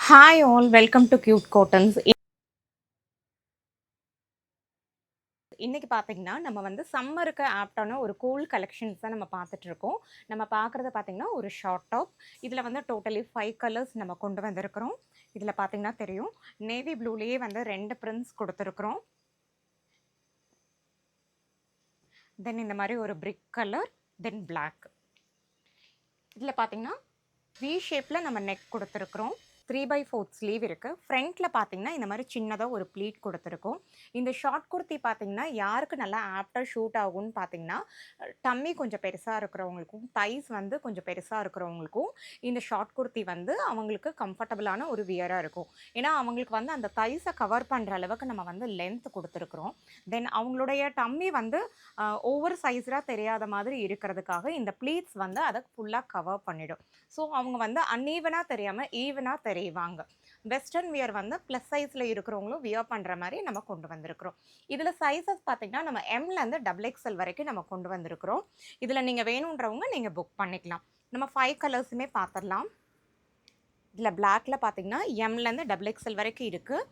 Hi all, welcome to cute cottons. இன்னைக்கு பார்த்தீங்கன்னா நம்ம வந்து சம்மருக்கு ஆப்டான ஒரு கூல் கலெக்ஷன்ஸ் தான் நம்ம பார்த்துட்டு இருக்கோம். நம்ம பார்க்குறது பார்த்தீங்கன்னா ஒரு ஷார்ட் டாப். இதில் வந்து டோட்டலி 5 கலர்ஸ் நம்ம கொண்டு வந்திருக்கிறோம். இதில் பார்த்தீங்கன்னா தெரியும், நேவி ப்ளூலேயே வந்து 2 பிரிண்ட்ஸ் கொடுத்துருக்குறோம். தென் இந்த மாதிரி ஒரு பிரிக் கலர், தென் பிளாக். இதில் பார்த்தீங்கன்னா வி ஷேப்பில் நம்ம நெக் கொடுத்துருக்குறோம். 3/4 ஸ்லீவ் இருக்குது. ஃப்ரண்ட்டில் பார்த்தீங்கன்னா இந்த மாதிரி சின்னதாக ஒரு ப்ளீட் கொடுத்துருக்கோம். இந்த ஷார்ட் குர்த்தி பார்த்தீங்கன்னா யாருக்கு நல்லா ஆப்டாக ஷூட் ஆகும்னு பார்த்தீங்கன்னா, டம்மி கொஞ்சம் பெருசாக இருக்கிறவங்களுக்கும், தைஸ் வந்து கொஞ்சம் பெருசாக இருக்கிறவங்களுக்கும் இந்த ஷார்ட் குர்த்தி வந்து அவங்களுக்கு கம்ஃபர்டபுளான ஒரு வியராக இருக்கும். ஏன்னா அவங்களுக்கு வந்து அந்த தைஸை கவர் பண்ணுற அளவுக்கு நம்ம வந்து லென்த் கொடுத்துருக்குறோம். தென் அவங்களுடைய டம்மி வந்து ஓவர் சைஸாக தெரியாத மாதிரி இருக்கிறதுக்காக இந்த ப்ளீட்ஸ் வந்து அதை ஃபுல்லாக கவர் பண்ணிடும். ஸோ அவங்க வந்து அன்ஈவனாக தெரியாமல் ஈவனாக தெரிவாங்க. வெஸ்டர்ன் வியர் வந்து ப்ளஸ் சைஸில் இருக்கிறவங்களும் வியர் பண்ணுற மாதிரி நம்ம கொண்டு வந்திருக்கிறோம். இதில் சைஸஸ் பார்த்திங்கன்னா நம்ம எம்லேருந்து XXL வரைக்கும் நம்ம கொண்டு வந்திருக்கிறோம். இதில் நீங்கள் வேணுன்றவங்க நீங்கள் புக் பண்ணிக்கலாம். நம்ம 5 கலர்ஸுமே பார்த்துடலாம். இதில் பிளாக்ல பார்த்தீங்கன்னா எம்லேருந்து XXL வரைக்கும் இருக்குது.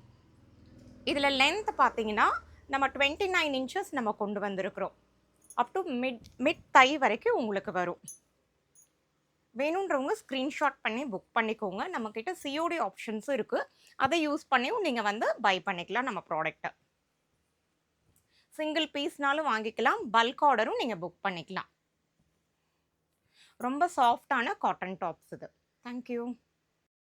இதில் லென்த் பார்த்தீங்கன்னா நம்ம 29 இன்ச்சஸ் நம்ம கொண்டு வந்திருக்கிறோம். அப் டு மிட் தை வரைக்கும் உங்களுக்கு வரும். வேணுன்றவங்க ஸ்க்ரீன்ஷாட் பண்ணி புக் பண்ணிக்கோங்க. நம்மக்கிட்ட சிஓடி ஆப்ஷன்ஸும் இருக்குது. அதை யூஸ் பண்ணியும் நீங்கள் வந்து பை பண்ணிக்கலாம் நம்ம ப்ராடக்ட்டை. சிங்கிள் பீஸ்னாலும் வாங்கிக்கலாம், பல்க் ஆர்டரும் நீங்கள் புக் பண்ணிக்கலாம். ரொம்ப சாஃப்டான காட்டன் டாப்ஸ் இது. தேங்க்யூ.